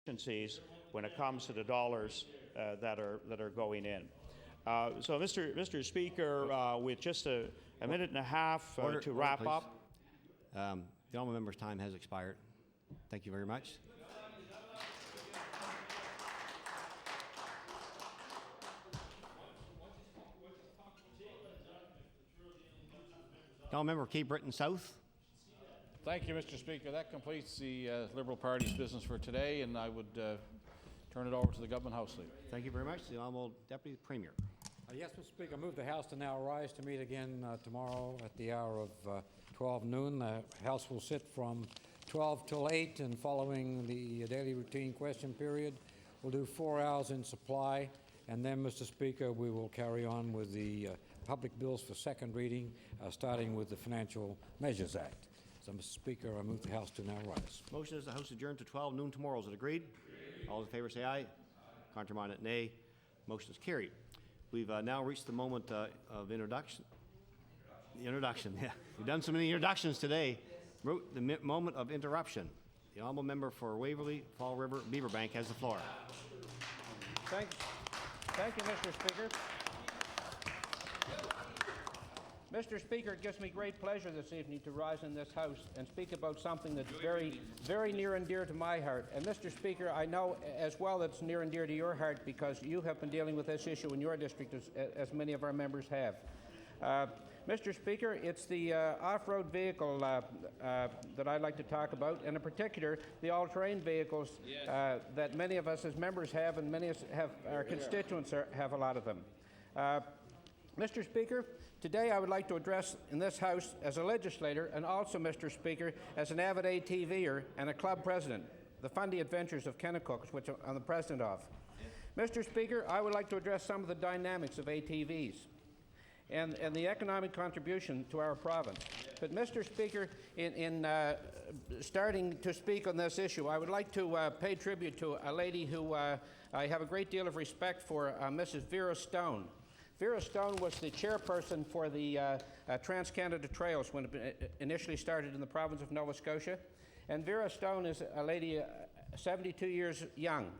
efficiencies when it comes to the dollars that are going in. So, Mr. Speaker, with just a minute and a half to wrap up. The honourable member's time has expired. Thank you very much. Honourable member Cape Breton South. Thank you, Mr. Speaker. That completes the Liberal Party's business for today, and I would turn it over to the Government House Leader. Thank you very much. The Honourable Deputy Premier. Yes, Mr. Speaker, I move the House to now rise to meet again tomorrow at the hour of 12 noon. The House will sit from 12 till 8, and following the daily routine question period, we'll do 4 hours in supply, and then, Mr. Speaker, we will carry on with the public bills for second reading, starting with the Financial Measures Act. So, Mr. Speaker, I move the House to now rise. Motion is the House adjourned to 12 noon tomorrow. Is it agreed? All in favour say aye. Contrary-minded nay. Motion is carried. We've now reached the moment of introduction. The introduction, yeah. We've done so many introductions today. The moment of interruption. The honourable member for Waverley, Fall River, Beaverbank has the floor. Thank you, Mr. Speaker. Mr. Speaker, it gives me great pleasure this evening to rise in this House and speak about something that's very, very near and dear to my heart. And Mr. Speaker, I know as well that it's near and dear to your heart because you have been dealing with this issue in your district as many of our members have. Mr. Speaker, it's the off-road vehicle that I'd like to talk about, and in particular, the all-terrain vehicles that many of us as members have, and many of us have, our constituents have a lot of them. Mr. Speaker, today I would like to address in this House as a legislator and also, Mr. Speaker, as an avid ATVer and a club president, the Fundy Adventures of Kennecooks, which I'm the president of. Mr. Speaker, I would like to address some of the dynamics of ATVs and the economic contribution to our province. But, Mr. Speaker, in starting to speak on this issue, I would like to pay tribute to a lady who I have a great deal of respect for, Mrs. Vera Stone. Vera Stone was the chairperson for the Trans-Canada Trails when it initially started in the province of Nova Scotia. And Vera Stone is a lady 72 years young.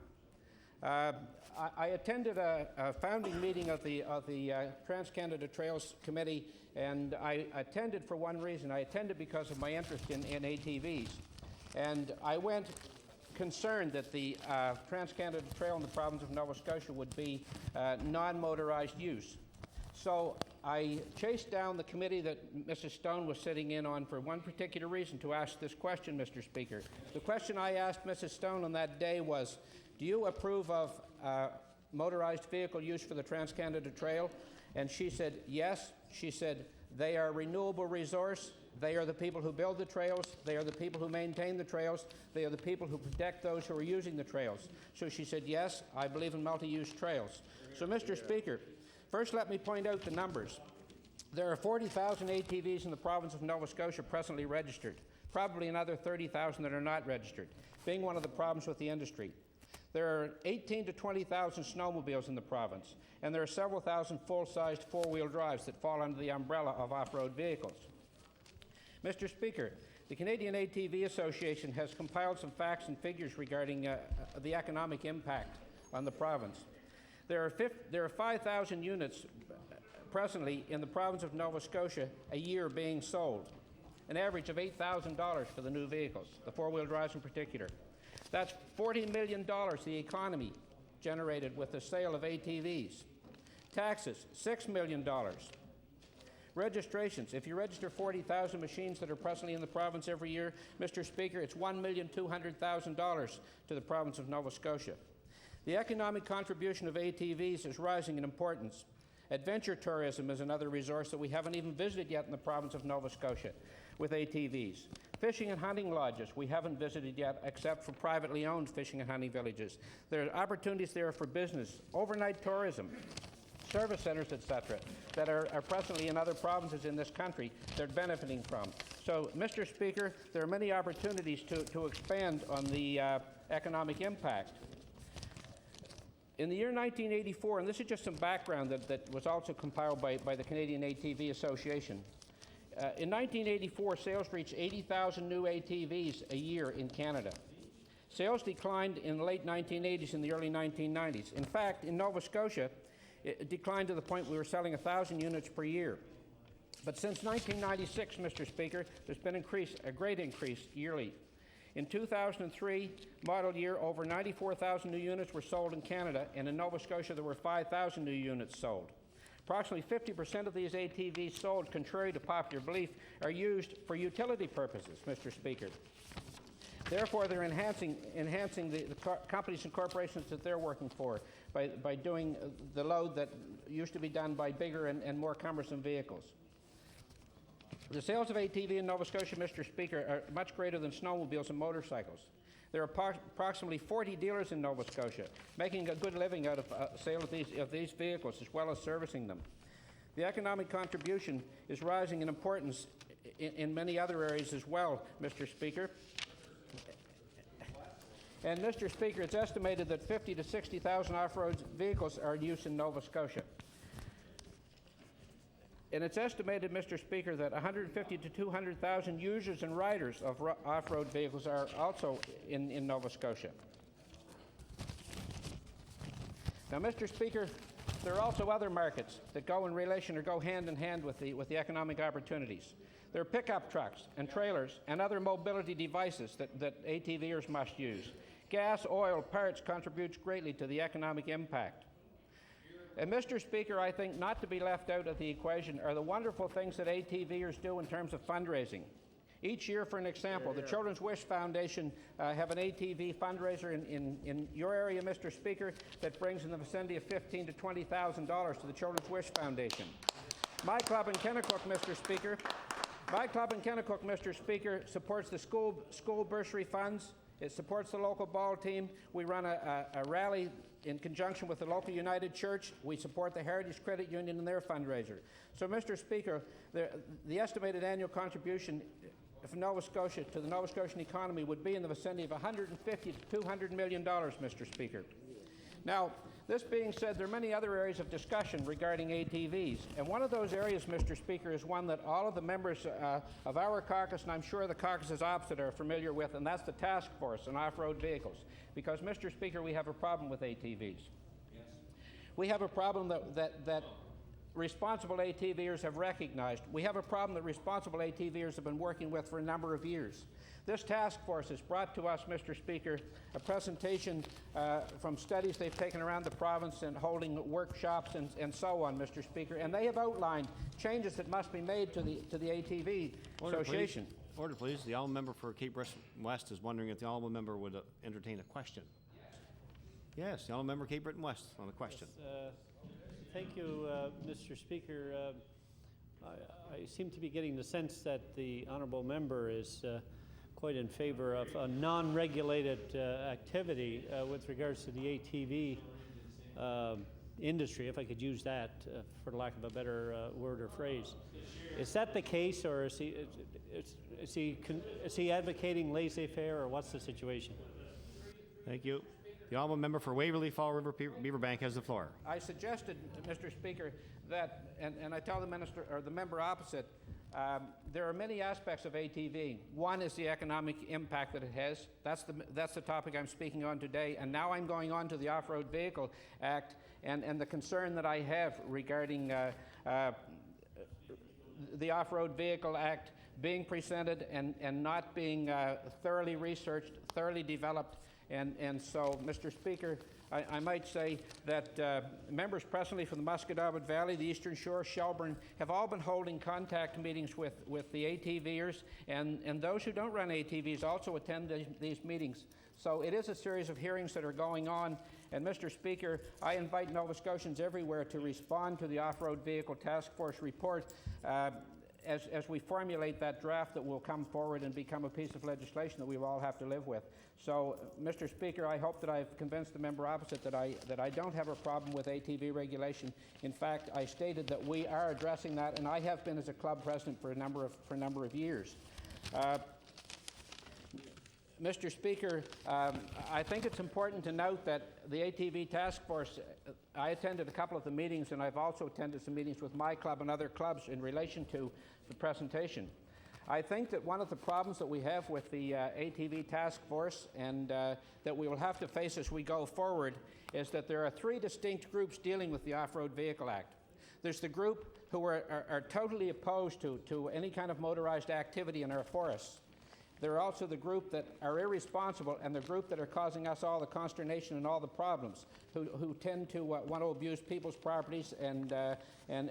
I attended a founding meeting of the Trans-Canada Trails Committee, and I attended for one reason. I attended because of my interest in ATVs. And I went concerned that the Trans-Canada Trail in the province of Nova Scotia would be non-motorized use. So I chased down the committee that Mrs. Stone was sitting in on for one particular reason, to ask this question, Mr. Speaker. The question I asked Mrs. Stone on that day was, do you approve of motorized vehicle use for the Trans-Canada Trail? And she said, yes. She said, they are a renewable resource. They are the people who build the trails. They are the people who maintain the trails. They are the people who protect those who are using the trails. So she said, yes, I believe in multi-use trails. So, Mr. Speaker, first let me point out the numbers. There are 40,000 ATVs in the province of Nova Scotia presently registered, probably another 30,000 that are not registered, being one of the problems with the industry. There are 18,000 to 20,000 snowmobiles in the province, and there are several thousand full-sized four-wheel drives that fall under the umbrella of off-road vehicles. Mr. Speaker, the Canadian ATV Association has compiled some facts and figures regarding the economic impact on the province. There are 5,000 units presently in the province of Nova Scotia a year being sold, an average of $8,000 for the new vehicles, the four-wheel drives in particular. That's $40 million the economy generated with the sale of ATVs. Taxes, $6 million. Registrations, if you register 40,000 machines that are presently in the province every year, Mr. Speaker, it's $1,200,000 to the province of Nova Scotia. The economic contribution of ATVs is rising in importance. Adventure tourism is another resource that we haven't even visited yet in the province of Nova Scotia with ATVs. Fishing and hunting lodges we haven't visited yet except for privately owned fishing and hunting villages. There are opportunities there for business, overnight tourism, service centres, etc., that are presently in other provinces in this country they're benefiting from. So, Mr. Speaker, there are many opportunities to expand on the economic impact. In the year 1984, and this is just some background that was also compiled by the Canadian ATV Association, in 1984, sales reached 80,000 new ATVs a year in Canada. Sales declined in the late 1980s and the early 1990s. In fact, in Nova Scotia, it declined to the point we were selling 1,000 units per year. But since 1996, Mr. Speaker, there's been a great increase yearly. In 2003 model year, over 94,000 new units were sold in Canada, and in Nova Scotia there were 5,000 new units sold. Approximately 50% of these ATVs sold, contrary to popular belief, are used for utility purposes, Mr. Speaker. Therefore, they're enhancing the companies and corporations that they're working for by doing the load that used to be done by bigger and more cumbersome vehicles. The sales of ATV in Nova Scotia, Mr. Speaker, are much greater than snowmobiles and motorcycles. There are approximately 40 dealers in Nova Scotia, making a good living out of sale of these vehicles as well as servicing them. The economic contribution is rising in importance in many other areas as well, Mr. Speaker. And, Mr. Speaker, it's estimated that 50 to 60,000 off-road vehicles are in use in Nova Scotia. And it's estimated, Mr. Speaker, that 150 to 200,000 users and riders of off-road vehicles are also in Nova Scotia. Now, Mr. Speaker, there are also other markets that go hand in hand with the economic opportunities. There are pickup trucks and trailers and other mobility devices that ATVers must use. Gas, oil, parts contributes greatly to the economic impact. And, Mr. Speaker, I think not to be left out of the equation are the wonderful things that ATVers do in terms of fundraising. Each year, for an example, the Children's Wish Foundation have an ATV fundraiser in your area, Mr. Speaker, that brings in the vicinity of $15,000 to $20,000 to the Children's Wish Foundation. My club in Kennecook, Mr. Speaker, supports the school bursary funds. It supports the local ball team. We run a rally in conjunction with the local United Church. We support the Heritage Credit Union in their fundraiser. So, Mr. Speaker, the estimated annual contribution from Nova Scotia to the Nova Scotian economy would be in the vicinity of $150 to $200 million, Mr. Speaker. Now, this being said, there are many other areas of discussion regarding ATVs, and one of those areas, Mr. Speaker, is one that all of the members of our caucus, and I'm sure the caucuses opposite, are familiar with, and that's the task force on off-road vehicles. Because, Mr. Speaker, we have a problem with ATVs. Yes. We have a problem that responsible ATVers have recognized. We have a problem that responsible ATVers have been working with for a number of years. This task force has brought to us, Mr. Speaker, a presentation from studies they've taken around the province and holding workshops and so on, Mr. Speaker, and they have outlined changes that must be made to the ATV Association. Please. Order, please. The honourable member for Cape Breton West is wondering if the honourable member would entertain a question. Yes, the honourable member Cape Breton West on the question. Yes, thank you, Mr. Speaker. I seem to be getting the sense that the honourable member is quite in favour of a non-regulated activity with regards to the ATV industry, if I could use that for lack of a better word or phrase. Is that the case, or is he advocating laissez-faire, or what's the situation? Thank you. The honourable member for Waverley Fall River Beaverbank has the floor. I suggested, Mr. Speaker, that, and I tell the minister or the member opposite, there are many aspects of ATV. One is the economic impact that it has. That's the topic I'm speaking on today. And now I'm going on to the Off-Road Vehicle Act and the concern that I have regarding the Off-Road Vehicle Act being presented and not being thoroughly researched, thoroughly developed. And so, Mr. Speaker, I might say that members presently from the Musquodoboit Valley, the Eastern Shore, Shelburne, have all been holding contact meetings with the ATVers, and those who don't run ATVs also attend these meetings. So it is a series of hearings that are going on, and Mr. Speaker, I invite Nova Scotians everywhere to respond to the Off-Road Vehicle Task Force report as we formulate that draft that will come forward and become a piece of legislation that we will all have to live with. So, Mr. Speaker, I hope that I've convinced the member opposite that I don't have a problem with ATV regulation. In fact, I stated that we are addressing that, and I have been as a club president for a number of years. Mr. Speaker, I think it's important to note that the ATV Task Force, I attended a couple of the meetings, and I've also attended some meetings with my club and other clubs in relation to the presentation. I think that one of the problems that we have with the ATV task force and that we will have to face as we go forward is that there are three distinct groups dealing with the Off-Road Vehicle Act. There's the group who are totally opposed to any kind of motorized activity in our forests. There are also the group that are irresponsible and the group that are causing us all the consternation and all the problems, who tend to want to abuse people's properties and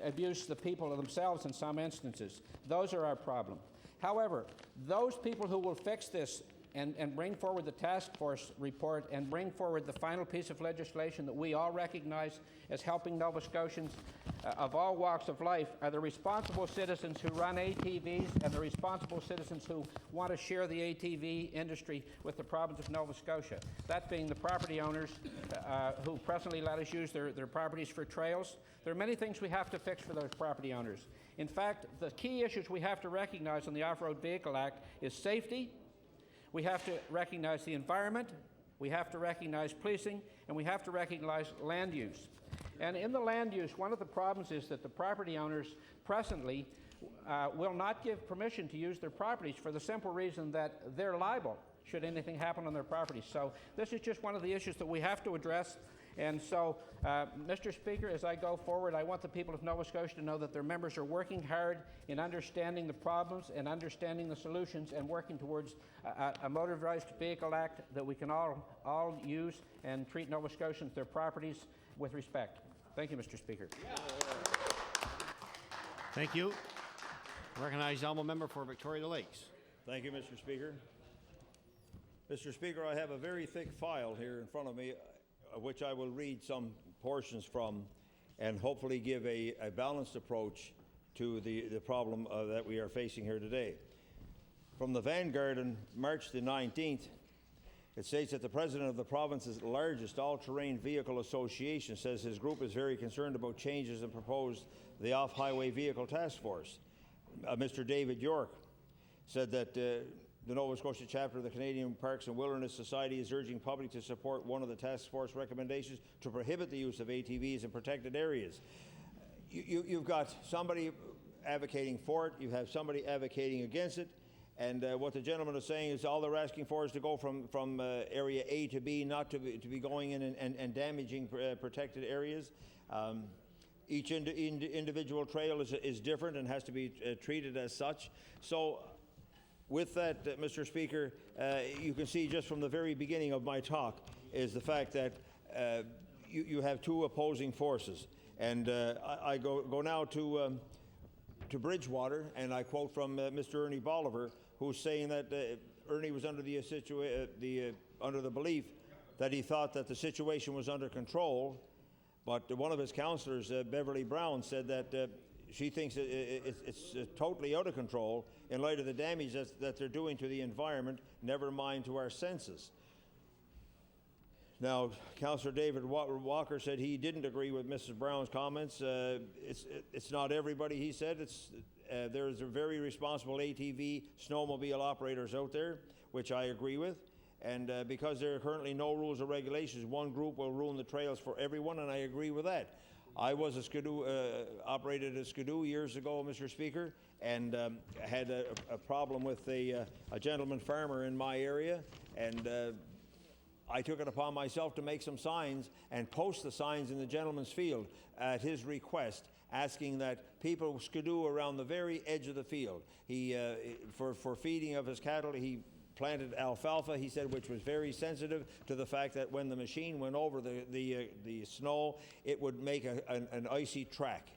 abuse the people themselves in some instances. Those are our problem. However, those people who will fix this and bring forward the task force report and bring forward the final piece of legislation that we all recognize as helping Nova Scotians of all walks of life are the responsible citizens who run ATVs and the responsible citizens who want to share the ATV industry with the province of Nova Scotia. That being the property owners who presently let us use their properties for trails. There are many things we have to fix for those property owners. In fact, the key issues we have to recognize in the Off-Road Vehicle Act is safety. We have to recognize the environment, we have to recognize policing, and we have to recognize land use. And in the land use, one of the problems is that the property owners presently will not give permission to use their properties for the simple reason that they're liable should anything happen on their properties. So this is just one of the issues that we have to address. And so, Mr. Speaker, as I go forward, I want the people of Nova Scotia to know that their members are working hard in understanding the problems and understanding the solutions and working towards a motorized vehicle act that we can all use and treat Nova Scotians, their properties, with respect. Thank you, Mr. Speaker. Thank you. Recognize the honourable member for Victoria Lakes. Thank you, Mr. Speaker. Mr. Speaker, I have a very thick file here in front of me, which I will read some portions from and hopefully give a balanced approach to the problem that we are facing here today. From the Vanguard on March the 19th, it states that the president of the province's largest all-terrain vehicle association says his group is very concerned about changes and proposed the Off-Highway Vehicle Task Force. Mr. David York said that the Nova Scotia chapter of the Canadian Parks and Wilderness Society is urging public to support one of the task force recommendations to prohibit the use of ATVs in protected areas. You've got somebody advocating for it, you have somebody advocating against it, and what the gentleman is saying is all they're asking for is to go from area A to B, not to be going in and damaging protected areas. Each individual trail is different and has to be treated as such. So with that, Mr. Speaker, you can see just from the very beginning of my talk is the fact that you have two opposing forces. And I go now to Bridgewater, and I quote from Mr. Ernie Bolivar, who's saying that Ernie was under under the belief that he thought that the situation was under control, but one of his councillors, Beverly Brown, said that she thinks it's totally out of control in light of the damage that they're doing to the environment, never mind to our senses. Now, Councillor David Walker said he didn't agree with Mrs. Brown's comments. It's not everybody, he said. There's a very responsible ATV snowmobile operators out there, which I agree with. And because there are currently no rules or regulations, one group will ruin the trails for everyone, and I agree with that. I was a Skidoo, operated a Skidoo years ago, Mr. Speaker, and had a problem with a gentleman farmer in my area, and I took it upon myself to make some signs and post the signs in the gentleman's field at his request, asking that people skidoo around the very edge of the field. He, for feeding of his cattle, he planted alfalfa, he said, which was very sensitive to the fact that when the machine went over the snow, it would make an icy track.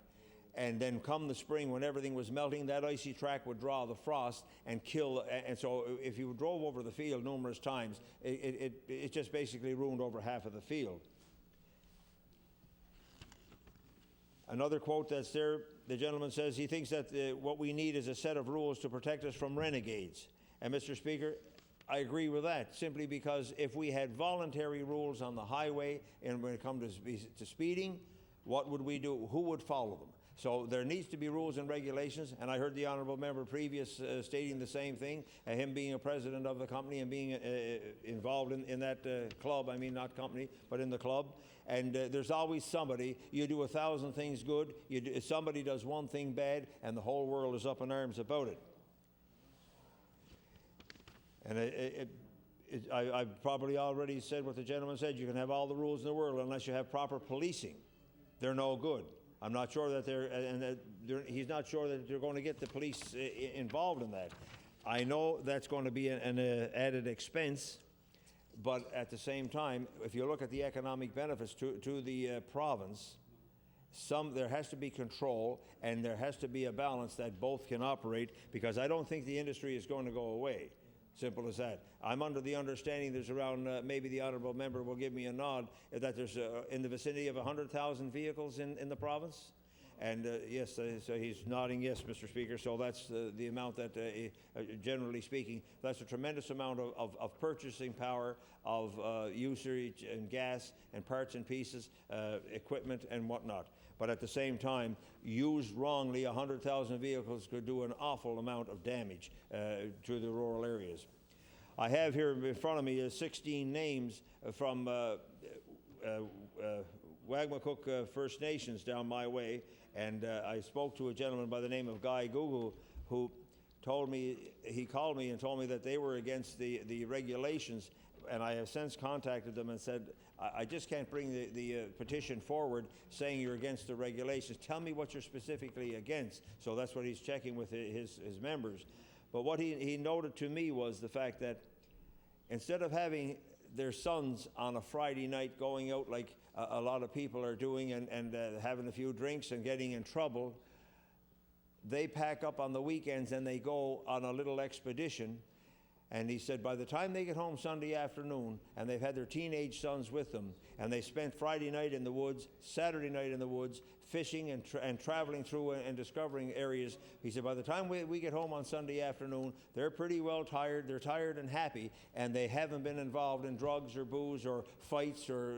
And then come the spring, when everything was melting, that icy track would draw the frost and kill. And so if you drove over the field numerous times, it just basically ruined over half of the field. Another quote that's there, the gentleman says he thinks that what we need is a set of rules to protect us from renegades. And Mr. Speaker, I agree with that, simply because if we had voluntary rules on the highway and when it comes to speeding, what would we do? Who would follow them? So there needs to be rules and regulations, and I heard the honourable member previous stating the same thing, him being a president of the company and being involved in that club, I mean not company, but in the club. And there's always somebody, you do 1,000 things good, somebody does one thing bad, and the whole world is up in arms about it. And I've probably already said what the gentleman said. You can have all the rules in the world unless you have proper policing. They're no good. I'm not sure that he's not sure that they're going to get the police involved in that. I know that's going to be an added expense, but at the same time, if you look at the economic benefits to the province, there has to be control and there has to be a balance that both can operate, because I don't think the industry is going to go away. Simple as that. I'm under the understanding there's around, maybe the honourable member will give me a nod, that there's in the vicinity of 100,000 vehicles in the province. And yes, so he's nodding yes, Mr. Speaker. So that's the amount that, generally speaking, that's a tremendous amount of purchasing power, of usage and gas and parts and pieces, equipment and whatnot. But at the same time, used wrongly, 100,000 vehicles could do an awful amount of damage to the rural areas. I have here in front of me 16 names from Wagmacook First Nations down my way, and I spoke to a gentleman by the name of Guy Google who told me, he called me and told me that they were against the regulations, and I have since contacted them and said, I just can't bring the petition forward saying you're against the regulations. Tell me what you're specifically against. So that's what he's checking with his members. But what he noted to me was the fact that instead of having their sons on a Friday night going out like a lot of people are doing and having a few drinks and getting in trouble, they pack up on the weekends and they go on a little expedition. And he said by the time they get home Sunday afternoon and they've had their teenage sons with them and they spent Friday night in the woods, Saturday night in the woods, fishing and traveling through and discovering areas, he said by the time we get home on Sunday afternoon, they're pretty well tired, they're tired and happy, and they haven't been involved in drugs or booze or fights or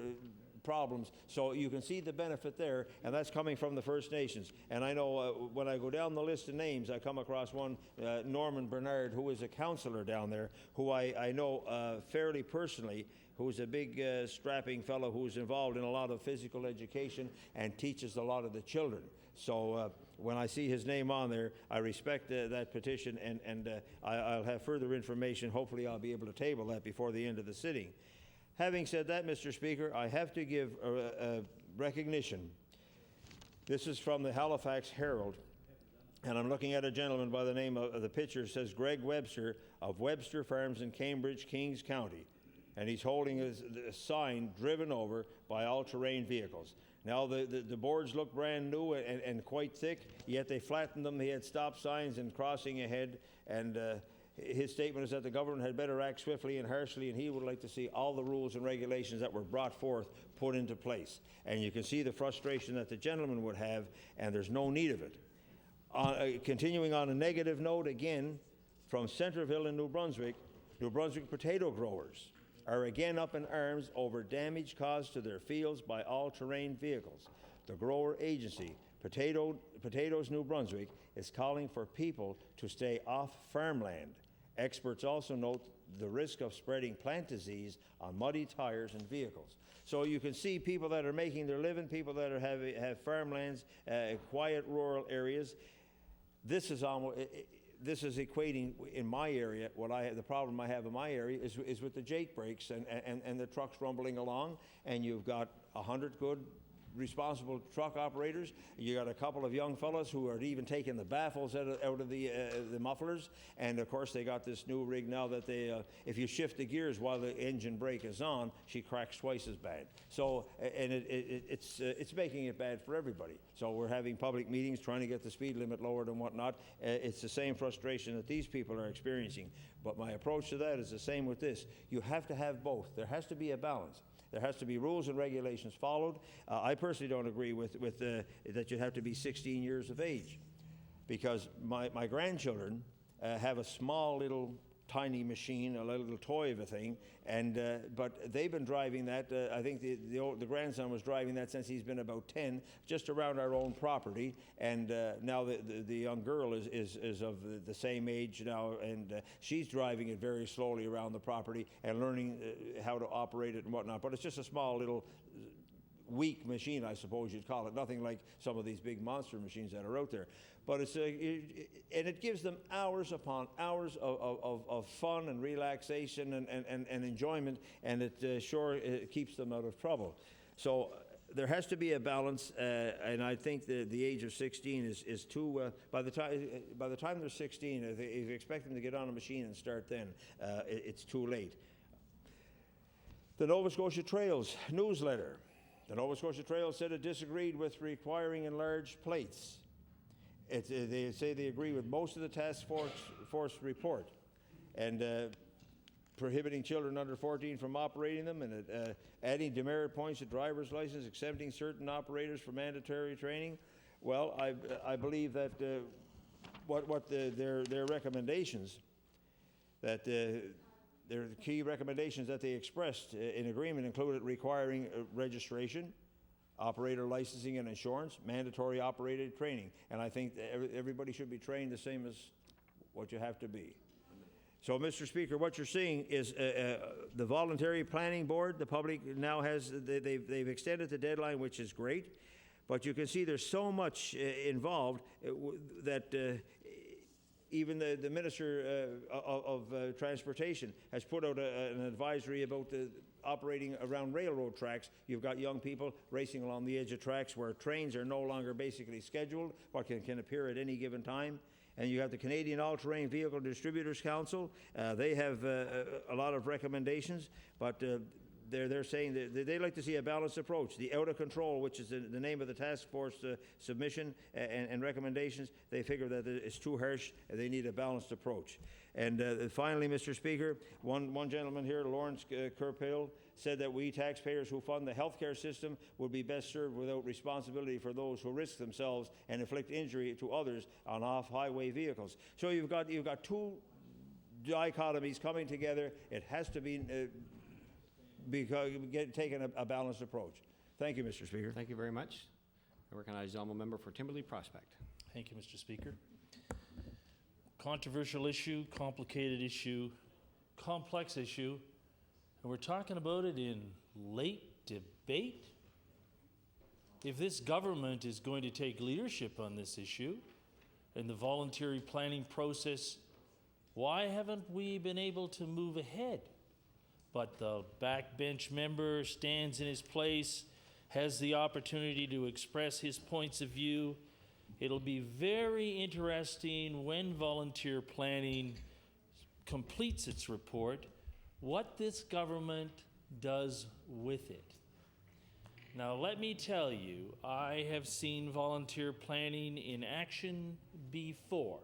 problems. So you can see the benefit there, and that's coming from the First Nations. And I know when I go down the list of names, I come across one, Norman Bernard, who is a councillor down there, who I know fairly personally, who's a big strapping fellow who's involved in a lot of physical education and teaches a lot of the children. So when I see his name on there, I respect that petition, and I'll have further information. Hopefully I'll be able to table that before the end of the sitting. Having said that, Mr. Speaker, I have to give recognition. This is from the Halifax Herald, and I'm looking at a gentleman by the name of the picture says Greg Webster of Webster Farms in Cambridge, Kings County, and he's holding a sign driven over by all-terrain vehicles. Now, the boards look brand new and quite thick, yet they flattened them. He had stop signs and crossing ahead, and his statement is that the government had better act swiftly and harshly, and he would like to see all the rules and regulations that were brought forth put into place. And you can see the frustration that the gentleman would have, and there's no need of it. Continuing on a negative note again, from Centreville in New Brunswick potato growers are again up in arms over damage caused to their fields by all-terrain vehicles. The grower agency, Potatoes New Brunswick, is calling for people to stay off farmland. Experts also note the risk of spreading plant disease on muddy tires and vehicles. So you can see people that are making their living, people that have farmlands, quiet rural areas. This is equating in my area. The problem I have in my area is with the jake brakes and the trucks rumbling along, and you've got 100 good responsible truck operators. You got a couple of young fellows who are even taking the baffles out of the mufflers, and of course they got this new rig now that if you shift the gears while the engine brake is on, she cracks twice as bad. So and it's making it bad for everybody. So we're having public meetings trying to get the speed limit lowered and whatnot. It's the same frustration that these people are experiencing. But my approach to that is the same with this. You have to have both. There has to be a balance. There has to be rules and regulations followed. I personally don't agree with that you have to be 16 years of age, because my grandchildren have a small little tiny machine, a little toy of a thing, and but they've been driving that. I think the grandson was driving that since he's been about 10, just around our own property, and now the young girl is of the same age now, and she's driving it very slowly around the property and learning how to operate it and whatnot. But it's just a small little weak machine, I suppose you'd call it. Nothing like some of these big monster machines that are out there. But and it gives them hours upon hours of fun and relaxation and enjoyment, and it keeps them out of trouble. So there has to be a balance, and I think the age of 16 is too. By the time they're 16, if you expect them to get on a machine and start then, it's too late. The Nova Scotia Trails newsletter. The Nova Scotia Trails said it disagreed with requiring enlarged plates. They say they agree with most of the task force report, and prohibiting children under 14 from operating them, and adding demerit points to driver's license, exempting certain operators from mandatory training. Well, I believe that their recommendations, that their key recommendations that they expressed in agreement included requiring registration, operator licensing and insurance, mandatory operator training. And I think that everybody should be trained the same as what you have to be. So, Mr. Speaker, what you're seeing is the Voluntary Planning Board, the public now has, they've extended the deadline, which is great, but you can see there's so much involved that even the Minister of Transportation has put out an advisory about operating around railroad tracks. You've got young people racing along the edge of tracks where trains are no longer basically scheduled, but can appear at any given time. And you have the Canadian All-Terrain Vehicle Distributors Council. They have a lot of recommendations, but they're saying that they like to see a balanced approach. The out of control, which is the name of the task force submission and recommendations, they figure that it's too harsh and they need a balanced approach. And finally, Mr. Speaker, one gentleman here, Lawrence Kerpil, said that we taxpayers who fund the healthcare system would be best served without responsibility for those who risk themselves and inflict injury to others on off-highway vehicles. So you've got two dichotomies coming together. It has to be taken a balanced approach. Thank you, Mr. Speaker. Thank you very much. I recognize the honourable member for Timberley Prospect. Thank you, Mr. Speaker. Controversial issue, complicated issue, complex issue, and we're talking about it in late debate. If this government is going to take leadership on this issue and the voluntary planning process, why haven't we been able to move ahead? But the backbench member stands in his place, has the opportunity to express his points of view. It'll be very interesting when volunteer planning completes its report, what this government does with it. Now, let me tell you, I have seen volunteer planning in action before.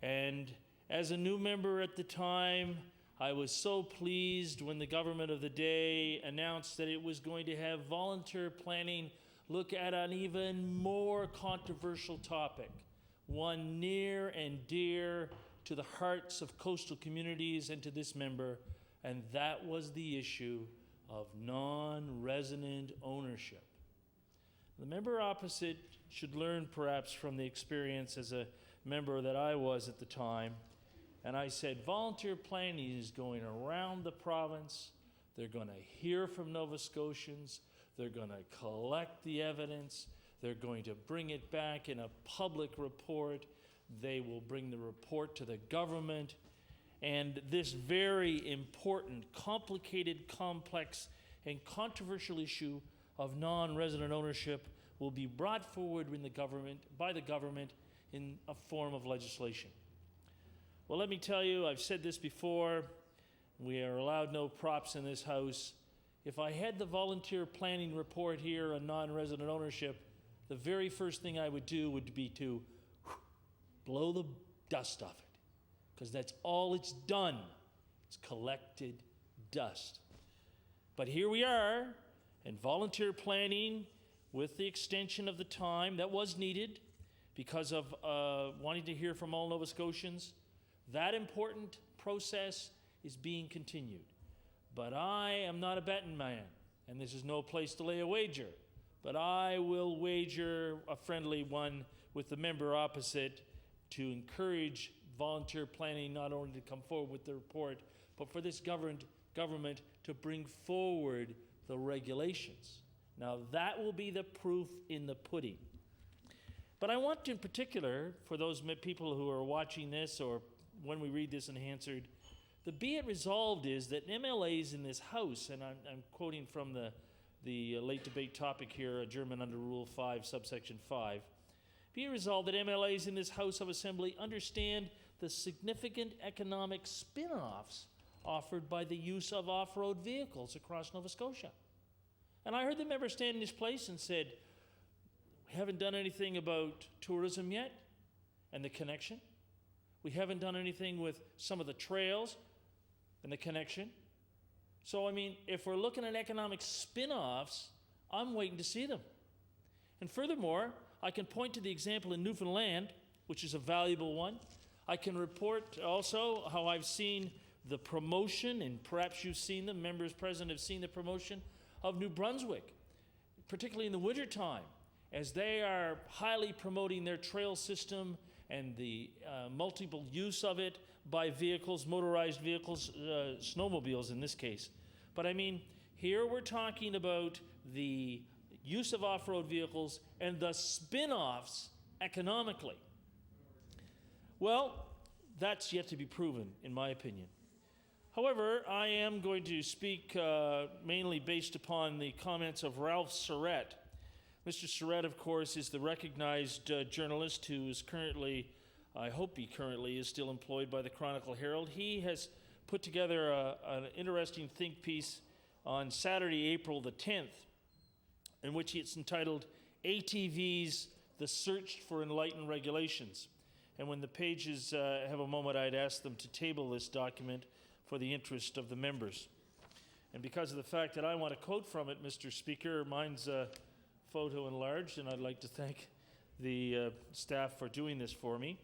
And as a new member at the time, I was so pleased when the government of the day announced that it was going to have volunteer planning look at an even more controversial topic, one near and dear to the hearts of coastal communities and to this member, and that was the issue of non-resident ownership. The member opposite should learn perhaps from the experience as a member that I was at the time. And I said, volunteer planning is going around the province. They're going to hear from Nova Scotians. They're going to collect the evidence. They're going to bring it back in a public report. They will bring the report to the government. And this very important, complicated, complex, and controversial issue of non-resident ownership will be brought forward by the government in a form of legislation. Well, let me tell you, I've said this before, we are allowed no props in this House. If I had the volunteer planning report here on non-resident ownership, the very first thing I would do would be to blow the dust off it, because that's all it's done. It's collected dust. But here we are, and volunteer planning, with the extension of the time that was needed because of wanting to hear from all Nova Scotians, that important process is being continued. But I am not a betting man, and this is no place to lay a wager, but I will wager a friendly one with the member opposite to encourage volunteer planning not only to come forward with the report, but for this government to bring forward the regulations. Now that will be the proof in the pudding. But I want to, in particular, for those people who are watching this or when we read this in Hansard, the be it resolved is that MLAs in this House, and I'm quoting from the late debate topic here, adjournment under Rule 5, subsection 5, be it resolved that MLAs in this House of Assembly understand the significant economic spin-offs offered by the use of off-road vehicles across Nova Scotia. And I heard the member stand in his place and said, we haven't done anything about tourism yet and the connection. We haven't done anything with some of the trails and the connection. So, I mean, if we're looking at economic spin-offs, I'm waiting to see them. And furthermore, I can point to the example in Newfoundland, which is a valuable one. I can report also how I've seen the promotion, and perhaps you've seen them, members present have seen the promotion of New Brunswick, particularly in the wintertime, as they are highly promoting their trail system and the multiple use of it by vehicles, motorized vehicles, snowmobiles in this case. But I mean, here we're talking about the use of off-road vehicles and the spin-offs economically. Well, that's yet to be proven, in my opinion. However, I am going to speak mainly based upon the comments of Ralph Surrett. Mr. Surrett, of course, is the recognized journalist who is currently, I hope he currently is still employed by the Chronicle Herald. He has put together an interesting think piece on Saturday, April the 10th, in which it's entitled, ATVs, the Search for Enlightened Regulations. And when the pages have a moment, I'd ask them to table this document for the interest of the members. And because of the fact that I want to quote from it, Mr. Speaker, mine's photo enlarged, and I'd like to thank the staff for doing this for me.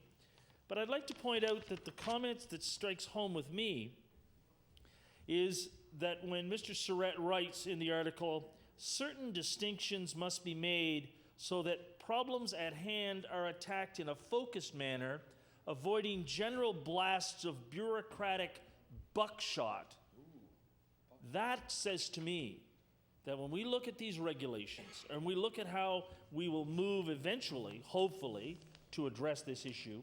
But I'd like to point out that the comments that strikes home with me is that when Mr. Surrett writes in the article, certain distinctions must be made so that problems at hand are attacked in a focused manner, avoiding general blasts of bureaucratic buckshot. That says to me that when we look at these regulations and we look at how we will move eventually, hopefully, to address this issue,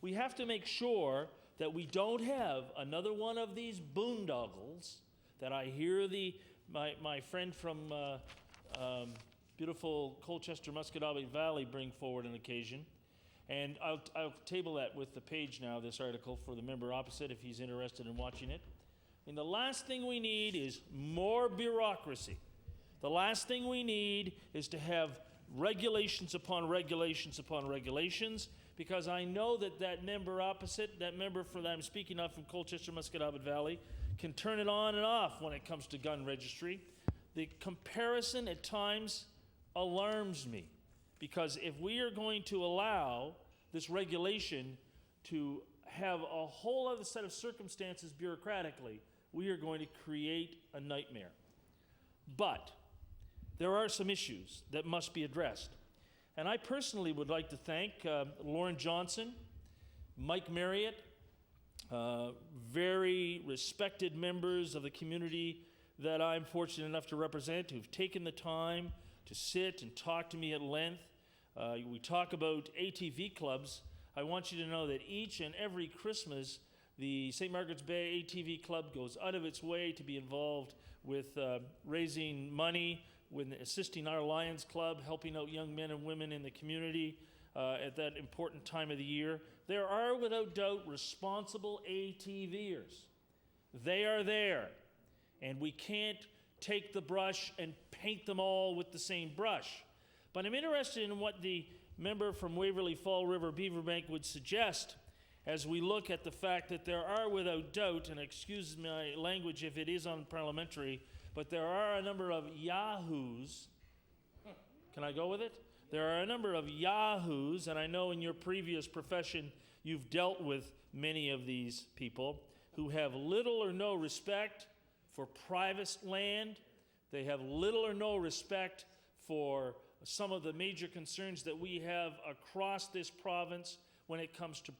we have to make sure that we don't have another one of these boondoggles that I hear my friend from beautiful Colchester Muscataway Valley bring forward on occasion. And I'll table that with the page now, this article, for the member opposite if he's interested in watching it. And the last thing we need is more bureaucracy. The last thing we need is to have regulations upon regulations upon regulations, because I know that member opposite, that member that I'm speaking of from Colchester Muscataway Valley, can turn it on and off when it comes to gun registry. The comparison at times alarms me, because if we are going to allow this regulation to have a whole other set of circumstances bureaucratically, we are going to create a nightmare. But there are some issues that must be addressed. And I personally would like to thank Lauren Johnson, Mike Marriott, very respected members of the community that I'm fortunate enough to represent, who've taken the time to sit and talk to me at length. We talk about ATV clubs. I want you to know that each and every Christmas, the St. Margaret's Bay ATV Club goes out of its way to be involved with raising money, with assisting our Lions Club, helping out young men and women in the community at that important time of the year. There are, without doubt, responsible ATVers. They are there, and we can't take the brush and paint them all with the same brush. But I'm interested in what the member from Waverly Fall River Beaverbank would suggest as we look at the fact that there are, without doubt, and excuse my language if it is unparliamentary, but there are a number of yahoos. Can I go with it? There are a number of yahoos, and I know in your previous profession you've dealt with many of these people who have little or no respect for private land. They have little or no respect for some of the major concerns that we have across this province when it comes to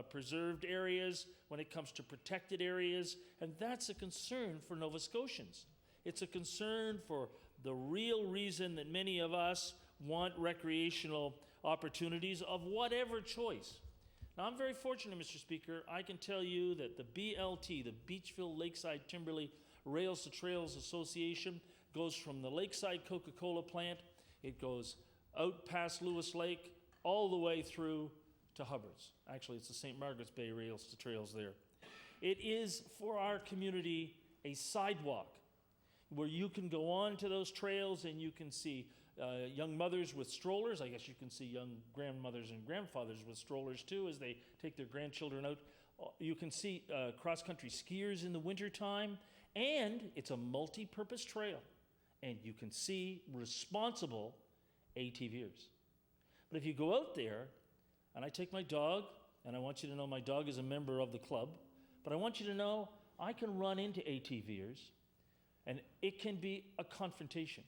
preserved areas, when it comes to protected areas, and that's a concern for Nova Scotians. It's a concern for the real reason that many of us want recreational opportunities of whatever choice. Now, I'm very fortunate, Mr. Speaker. I can tell you that the BLT, the Beachville Lakeside Timberley Rails to Trails Association, goes from the Lakeside Coca-Cola plant, it goes out past Lewis Lake, all the way through to Hubbard's. Actually, it's the St. Margaret's Bay Rails to Trails there. It is, for our community, a sidewalk where you can go on to those trails and you can see young mothers with strollers. I guess you can see young grandmothers and grandfathers with strollers too as they take their grandchildren out. You can see cross-country skiers in the wintertime, and it's a multi-purpose trail. And you can see responsible ATVers. But if you go out there, and I take my dog, and I want you to know my dog is a member of the club, but I want you to know I can run into ATVers, and it can be a confrontation.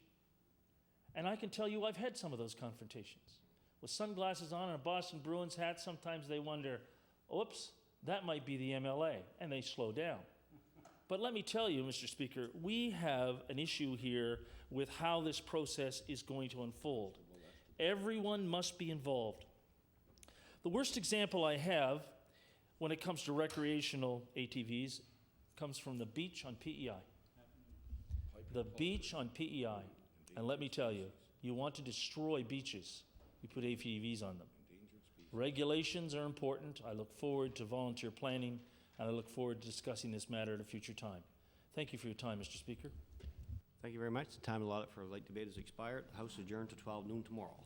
And I can tell you I've had some of those confrontations. With sunglasses on and a Boston Bruins hat, sometimes they wonder, oops, that might be the MLA, and they slow down. But let me tell you, Mr. Speaker, we have an issue here with how this process is going to unfold. Everyone must be involved. The worst example I have when it comes to recreational ATVs comes from the beach on PEI. The beach on PEI. And let me tell you, you want to destroy beaches, you put ATVs on them. Regulations are important. I look forward to volunteer planning, and I look forward to discussing this matter at a future time. Thank you for your time, Mr. Speaker. Thank you very much. The time allotted for late debate has expired. The House adjourned to 12 noon tomorrow.